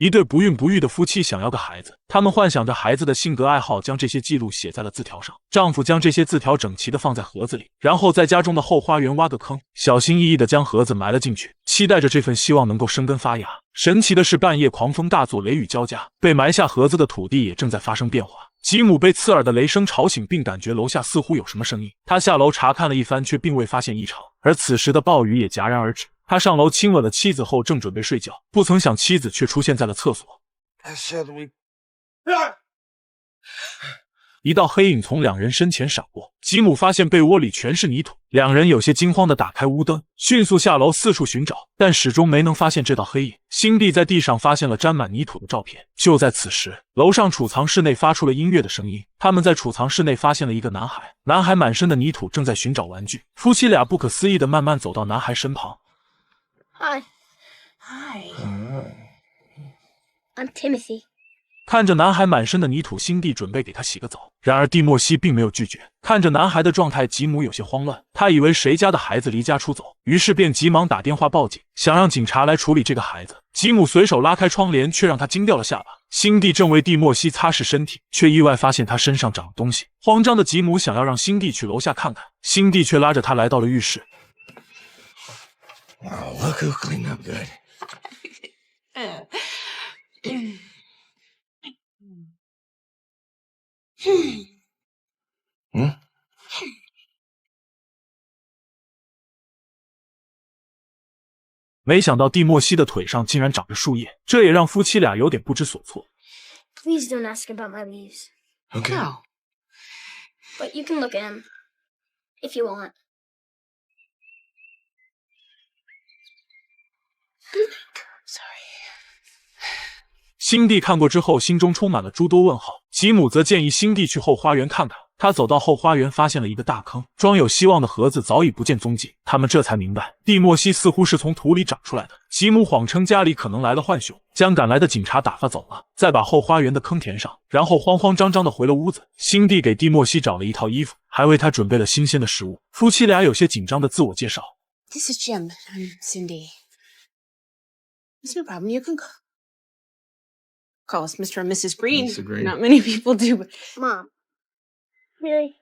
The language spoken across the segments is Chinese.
一对不孕不育的夫妻想要个孩子，他们幻想着孩子的性格爱好，将这些记录写在了字条上。丈夫将这些字条整齐地放在盒子里，然后在家中的后花园挖个坑，小心翼翼地将盒子埋了进去，期待着这份希望能够生根发芽。神奇的是，半夜狂风大作，雷雨交加，被埋下盒子的土地也正在发生变化。吉姆被刺耳的雷声吵醒，并感觉楼下似乎有什么声音。他下楼查看了一番，却并未发现异常。而此时的暴雨也戛然而止。他上楼亲吻了妻子后，正准备睡觉，不曾想妻子却出现在了厕所。一道黑影从两人身前闪过，吉姆发现被窝里全是泥土，两人有些惊慌地打开屋灯，迅速下楼四处寻找，但始终没能发现这道黑影。辛蒂在地上发现了沾满泥土的照片。就在此时，楼上储藏室内发出了音乐的声音，他们在储藏室内发现了一个男孩，男孩满身的泥土，正在寻找玩具。夫妻俩不可思议地慢慢走到男孩身旁。Hi. I'm Timothy. 看着男孩满身的泥土，辛蒂准备给他洗个澡，然而蒂莫西并没有拒绝。看着男孩的状态，吉姆有些慌乱，他以为谁家的孩子离家出走，于是便急忙打电话报警，想让警察来处理这个孩子。吉姆随手拉开窗帘，却让他惊掉了下巴。辛蒂正为蒂莫西擦拭身体，却意外发现他身上长了东西。慌张的吉姆想要让辛蒂去楼下看看，辛蒂却拉着他来到了浴室。Wow, look who cleaned up good. 没想到蒂莫西的腿上竟然长着树叶，这也让夫妻俩有点不知所措。Please don't ask about my leaves. Okay. No. But you can look at them if you want. 辛蒂看过之后，心中充满了诸多问号。吉姆则建议辛蒂去后花园看看。他走到后花园，发现了一个大坑，装有希望的盒子早已不见踪迹。他们这才明白，蒂莫西似乎是从土里长出来的。吉姆谎称家里可能来了浣熊，将赶来的警察打发走了，再把后花园的坑填上，然后慌慌张张地回了屋子。辛蒂给蒂莫西找了一套衣服，还为他准备了新鲜的食物。夫妻俩有些紧张的自我介绍 ：“This is Jim. I'm Cindy. It's no problem. You can call us Mr. and Mrs. Green. Mr. Green. Not many people do, but Mom. Really?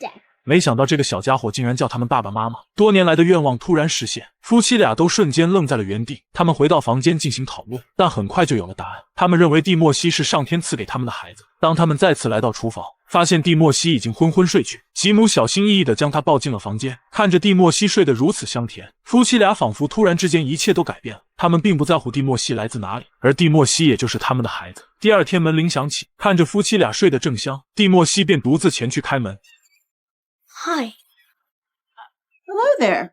Dad. 没想到这个小家伙竟然叫他们爸爸妈妈，多年来的愿望突然实现，夫妻俩都瞬间愣在了原地。他们回到房间进行讨论，但很快就有了答案。他们认为蒂莫西是上天赐给他们的孩子。当他们再次来到厨房，发现蒂莫西已经昏昏睡去，吉姆小心翼翼地将他抱进了房间。看着蒂莫西睡得如此香甜，夫妻俩仿佛突然之间一切都改变了。他们并不在乎蒂莫西来自哪里，而蒂莫西也就是他们的孩子。第二天门铃响起，看着夫妻俩睡得正香，蒂莫西便独自前去开门。Hi. hello there.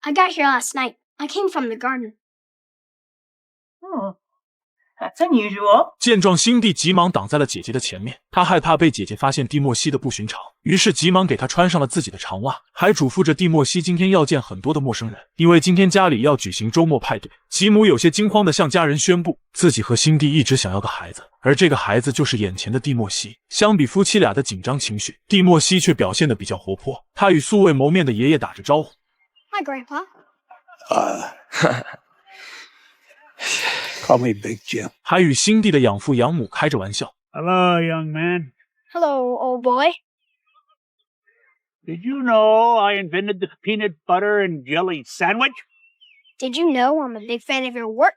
I got here last night. I came from the garden. Oh, that's unusual. 见状，辛蒂急忙挡在了姐姐的前面，她害怕被姐姐发现蒂莫西的不寻常，于是急忙给她穿上了自己的长袜，还嘱咐着蒂莫西今天要见很多的陌生人，因为今天家里要举行周末派对。吉姆有些惊慌地向家人宣布，自己和辛蒂一直想要个孩子，而这个孩子就是眼前的蒂莫西。相比夫妻俩的紧张情绪，蒂莫西却表现得比较活泼，他与素未谋面的爷爷打着招呼。Hi, Grandpa. Call me Big Jim. 还与辛蒂的养父养母开着玩笑。Hello, young man. Hello, old boy. Did you know I invented the peanut butter and jelly sandwich? Did you know I'm a big fan of your work?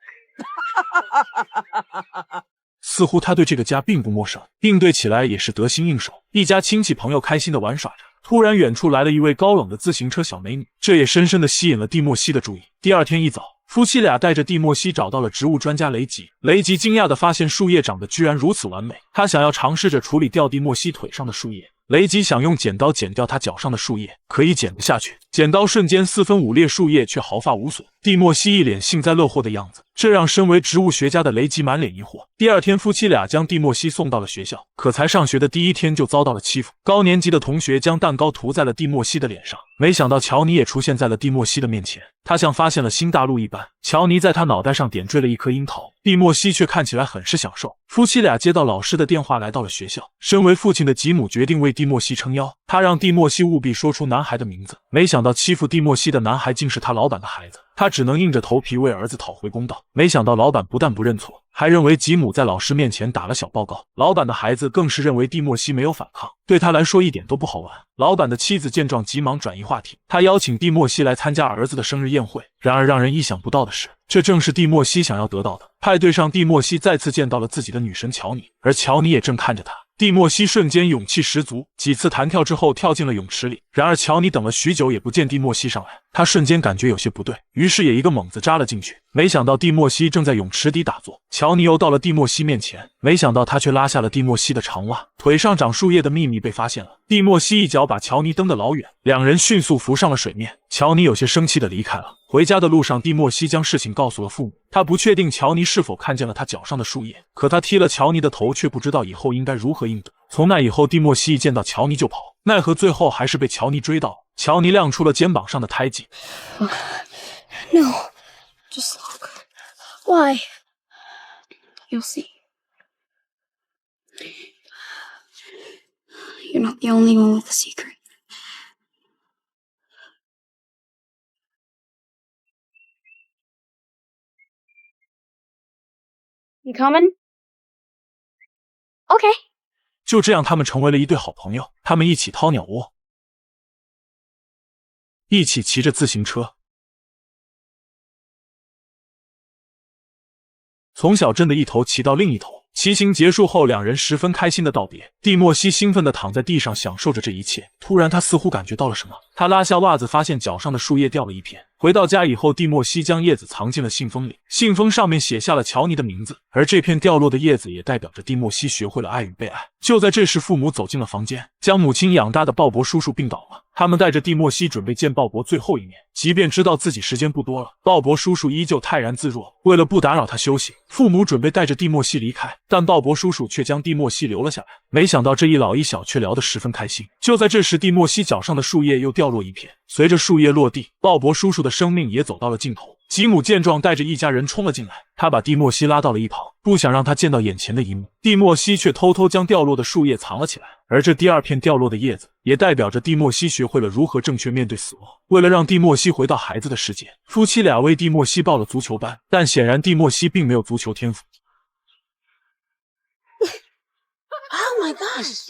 似乎他对这个家并不陌生，应对起来也是得心应手。一家亲戚朋友开心地玩耍着，突然远处来了一位高冷的自行车小美女，这也深深地吸引了蒂莫西的注意。第二天一早，夫妻俩带着蒂莫西找到了植物专家雷吉。雷吉惊讶地发现树叶长得居然如此完美，他想要尝试着处理掉蒂莫西腿上的树叶。雷吉想用剪刀剪掉他脚上的树叶，可以剪不下去，剪刀瞬间四分五裂，树叶却毫发无损。蒂莫西一脸幸灾乐祸的样子，这让身为植物学家的雷吉满脸疑惑。第二天，夫妻俩将蒂莫西送到了学校，可才上学的第一天就遭到了欺负。高年级的同学将蛋糕涂在了蒂莫西的脸上，没想到乔尼也出现在了蒂莫西的面前，他像发现了新大陆一般，乔尼在他脑袋上点缀了一颗樱桃，蒂莫西却看起来很是享受。夫妻俩接到老师的电话，来到了学校。身为父亲的吉姆决定为蒂莫西撑腰，他让蒂莫西务必说出男孩的名字。没想到欺负蒂莫西的男孩竟是他老板的孩子。他只能硬着头皮为儿子讨回公道。没想到老板不但不认错，还认为吉姆在老师面前打了小报告。老板的孩子更是认为蒂莫西没有反抗，对他来说一点都不好玩。老板的妻子见状急忙转移话题，他邀请蒂莫西来参加儿子的生日宴会。然而让人意想不到的是，这正是蒂莫西想要得到的。派对上，蒂莫西再次见到了自己的女神乔尼，而乔尼也正看着他。蒂莫西瞬间勇气十足，几次弹跳之后跳进了泳池里。然而乔尼等了许久也不见蒂莫西上来，他瞬间感觉有些不对，于是也一个猛子扎了进去。没想到蒂莫西正在泳池底打坐，乔尼又到了蒂莫西面前，没想到他却拉下了蒂莫西的长袜，腿上长树叶的秘密被发现了。蒂莫西一脚把乔尼蹬得老远，两人迅速浮上了水面。乔尼有些生气地离开了。回家的路上，蒂莫西将事情告诉了父母。他不确定乔尼是否看见了他脚上的树叶，可他踢了乔尼的头，却不知道以后应该如何应对。从那以后，蒂莫西一见到乔尼就跑，奈何最后还是被乔尼追到。乔尼亮出了肩膀上的胎记。No, just look. Why? You'll see. You're not the only one with a secret. You coming? Okay. 就这样，他们成为了一对好朋友。他们一起掏鸟窝，一起骑着自行车，从小镇的一头骑到另一头。骑行结束后，两人十分开心的道别。蒂莫西兴奋地躺在地上享受着这一切，突然他似乎感觉到了什么，他拉下袜子，发现脚上的树叶掉了一片。回到家以后，蒂莫西将叶子藏进了信封里，信封上面写下了乔尼的名字，而这片掉落的叶子也代表着蒂莫西学会了爱与被爱。就在这时，父母走进了房间，将母亲养大的鲍勃叔叔病倒了。他们带着蒂莫西准备见鲍勃最后一面，即便知道自己时间不多了，鲍勃叔叔依旧泰然自若。为了不打扰他休息，父母准备带着蒂莫西离开，但鲍勃叔叔却将蒂莫西留了下来。没想到这一老一小却聊得十分开心。就在这时，蒂莫西脚上的树叶又掉落一片，随着树叶落地，鲍勃叔叔的生命也走到了尽头。吉姆见状，带着一家人冲了进来，他把蒂莫西拉到了一旁，不想让他见到眼前的一幕。蒂莫西却偷偷将掉落的树叶藏了起来，而这第二片掉落的叶子也代表着蒂莫西学会了如何正确面对死亡。为了让蒂莫西回到孩子的世界，夫妻俩为蒂莫西报了足球班，但显然蒂莫西并没有足球天赋。Oh my gosh!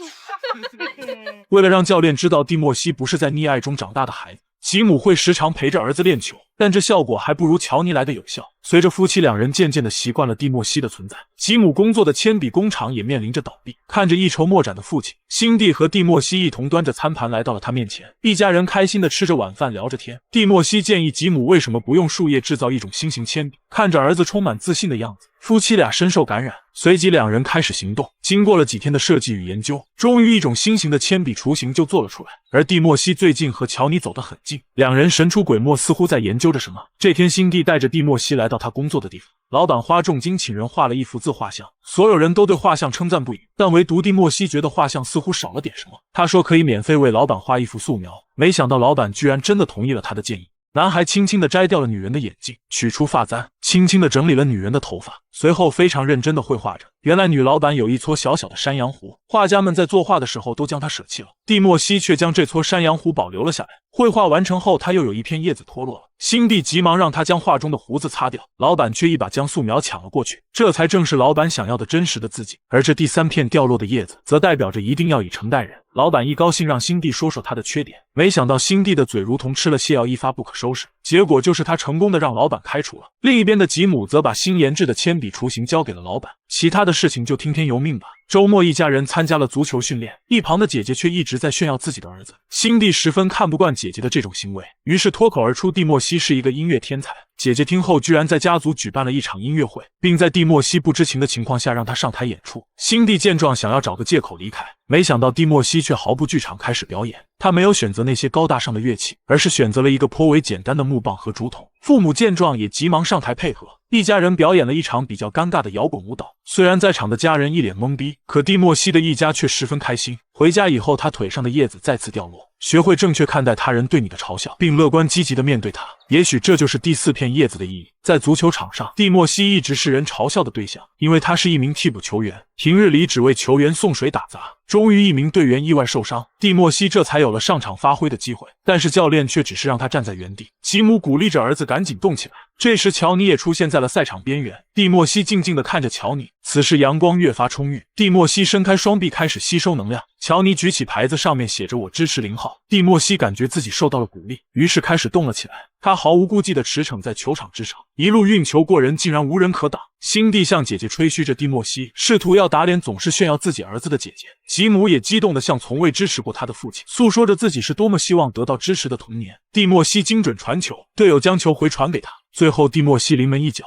为了让教练知道蒂莫西不是在溺爱中长大的孩子，吉姆会时常陪着儿子练球，但这效果还不如乔尼来的有效。随着夫妻两人渐渐地习惯了蒂莫西的存在，吉姆工作的铅笔工厂也面临着倒闭。看着一筹莫展的父亲，辛蒂和蒂莫西一同端着餐盘来到了他面前，一家人开心地吃着晚饭，聊着天。蒂莫西建议吉姆为什么不用树叶制造一种新型铅笔。看着儿子充满自信的样子，夫妻俩深受感染，随即两人开始行动。经过了几天的设计与研究，终于一种新型的铅笔雏形就做了出来。而蒂莫西最近和乔尼走得很近，两人神出鬼没，似乎在研究着什么。这天，辛蒂带着蒂莫西来到他工作的地方，老板花重金请人画了一幅自画像，所有人都对画像称赞不已，但唯独蒂莫西觉得画像似乎少了点什么。他说可以免费为老板画一幅素描，没想到老板居然真的同意了他的建议。男孩轻轻地摘掉了女人的眼镜，取出发簪，轻轻地整理了女人的头发，随后非常认真地绘画着。原来女老板有一撮小小的山羊胡，画家们在作画的时候都将它舍弃了，蒂莫西却将这撮山羊胡保留了下来。绘画完成后，他又有一片叶子脱落了，辛蒂急忙让他将画中的胡子擦掉，老板却一把将素描抢了过去，这才正是老板想要的真实的自己。而这第三片掉落的叶子，则代表着一定要以诚待人。老板一高兴让辛蒂说说他的缺点，没想到辛蒂的嘴如同吃了泻药，一发不可收拾，结果就是他成功的让老板开除了。另一边的吉姆则把新研制的铅笔雏形交给了老板，其他的事情就听天由命吧。周末，一家人参加了足球训练，一旁的姐姐却一直在炫耀自己的儿子。辛蒂十分看不惯姐姐的这种行为，于是脱口而出蒂莫西是一个音乐天才。姐姐听后居然在家族举办了一场音乐会，并在蒂莫西不知情的情况下让他上台演出。辛蒂见状想要找个借口离开，没想到蒂莫西却毫不惧场开始表演。他没有选择那些高大上的乐器，而是选择了一个颇为简单的木棒和竹筒。父母见状也急忙上台配合，一家人表演了一场比较尴尬的摇滚舞蹈。虽然在场的家人一脸懵逼，可蒂莫西的一家却十分开心。回家以后，他腿上的叶子再次掉落，学会正确看待他人对你的嘲笑，并乐观积极地面对它。也许这就是第四片叶子的意义。在足球场上，蒂莫西一直是人嘲笑的对象，因为他是一名替补球员，平日里只为球员送水打杂，终于一名队员意外受伤，蒂莫西这才有了上场发挥的机会，但是教练却只是让他站在原地。吉姆鼓励着儿子赶紧动起来。这时乔尼也出现在了赛场边缘，蒂莫西静静地看着乔尼。此时阳光越发充裕，蒂莫西伸开双臂开始吸收能量。乔尼举起牌子，上面写着我支持0号。蒂莫西感觉自己受到了鼓励，于是开始动了起来。他毫无顾忌地驰骋在球场之上，一路运球过人，竟然无人可挡。辛蒂向姐姐吹嘘着蒂莫西，试图要打脸总是炫耀自己儿子的姐姐。吉姆也激动地向从未支持过他的父亲诉说着自己是多么希望得到支持的童年。蒂莫西精准传球，队友将球回传给他，最后蒂莫西临门一脚。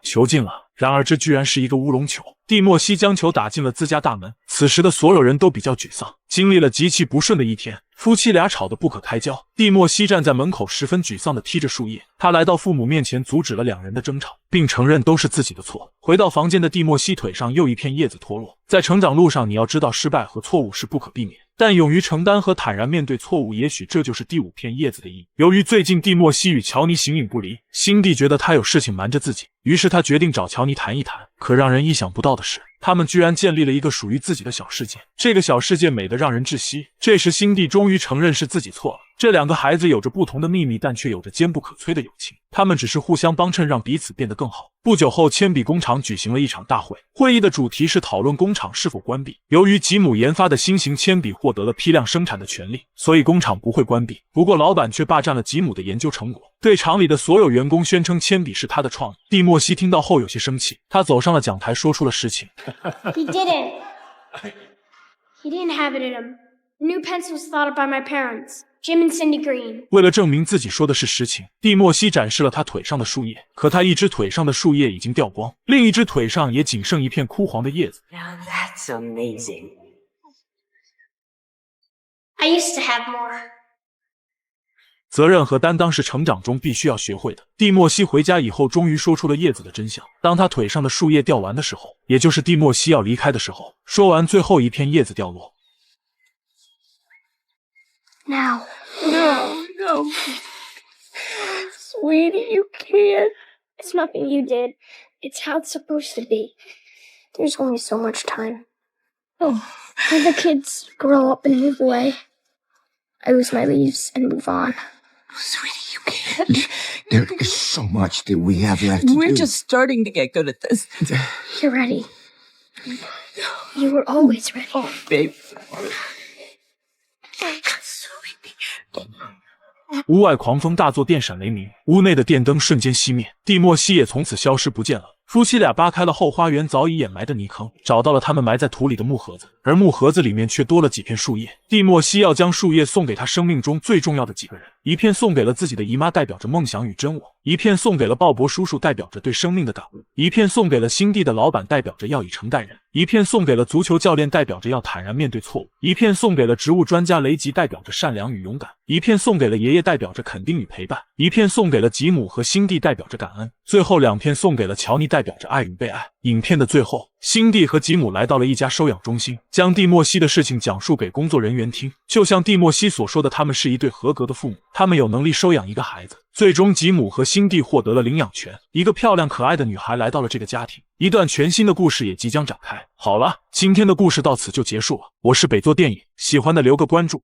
球进了，然而这居然是一个乌龙球。蒂莫西将球打进了自家大门。此时的所有人都比较沮丧，经历了极其不顺的一天，夫妻俩吵得不可开交。蒂莫西站在门口，十分沮丧地踢着树叶。他来到父母面前，阻止了两人的争吵，并承认都是自己的错。回到房间的蒂莫西腿上又一片叶子脱落。在成长路上，你要知道失败和错误是不可避免，但勇于承担和坦然面对错误，也许这就是第5片叶子的意义。由于最近蒂莫西与乔尼形影不离，辛蒂觉得他有事情瞒着自己，于是他决定找乔尼谈一谈。可让人意想不到的是，他们居然建立了一个属于自己的小世界，这个小世界美得让人窒息。这时辛蒂终于承认是自己错了。这两个孩子有着不同的秘密，但却有着坚不可摧的友情。他们只是互相帮衬，让彼此变得更好。不久后，铅笔工厂举行了一场大会，会议的主题是讨论工厂是否关闭。由于吉姆研发的新型铅笔获得了批量生产的权利，所以工厂不会关闭。不过老板却霸占了吉姆的研究成果，对厂里的所有员工宣称铅笔是他的创意。蒂莫西听到后有些生气，他走上了讲台，说出了实情。He didn't. He didn't have it in him. The new pencil was thought of by my parents, Jim and Cindy Green. 为了证明自己说的是实情，蒂莫西展示了他腿上的树叶，可他一只腿上的树叶已经掉光，另一只腿上也仅剩一片枯黄的叶子。Now that's amazing. I used to have more. 责任和担当是成长中必须要学会的。蒂莫西回家以后，终于说出了叶子的真相。当他腿上的树叶掉完的时候，也就是蒂莫西要离开的时候，说完最后一片叶子掉落。Now. No. Sweetie, you can't. It's nothing you did. It's how it's supposed to be. There's only so much time. Oh, When the kids grow up and move away, I lose my leaves and move on. sweetie, you can't. There is so much that we have left to We're do. just starting to get good at this. You're ready. You were always ready. Oh, babe. 屋外狂风大作，电闪雷鸣，屋内的电灯瞬间熄灭，蒂莫西也从此消失不见了。夫妻俩扒开了后花园早已掩埋的泥坑，找到了他们埋在土里的木盒子，而木盒子里面却多了几片树叶。蒂莫西要将树叶送给他生命中最重要的几个人，一片送给了自己的姨妈，代表着梦想与真我；一片送给了鲍勃叔叔，代表着对生命的感悟；一片送给了辛蒂的老板，代表着要以诚待人；一片送给了足球教练，代表着要坦然面对错误；一片送给了植物专家雷吉，代表着善良与勇敢；一片送给了爷爷，代表着肯定与陪伴；一片送给了吉姆和辛蒂，代表着感恩；最后2片送给了乔尼，代表着爱与被爱。影片的最后，辛蒂和吉姆来到了一家收养中心，将蒂莫西的事情讲述给工作人员听。就像蒂莫西所说的，他们是一对合格的父母，他们有能力收养一个孩子。最终，吉姆和辛蒂获得了领养权，一个漂亮可爱的女孩来到了这个家庭，一段全新的故事也即将展开。好了，今天的故事到此就结束了。我是北做电影，喜欢的留个关注。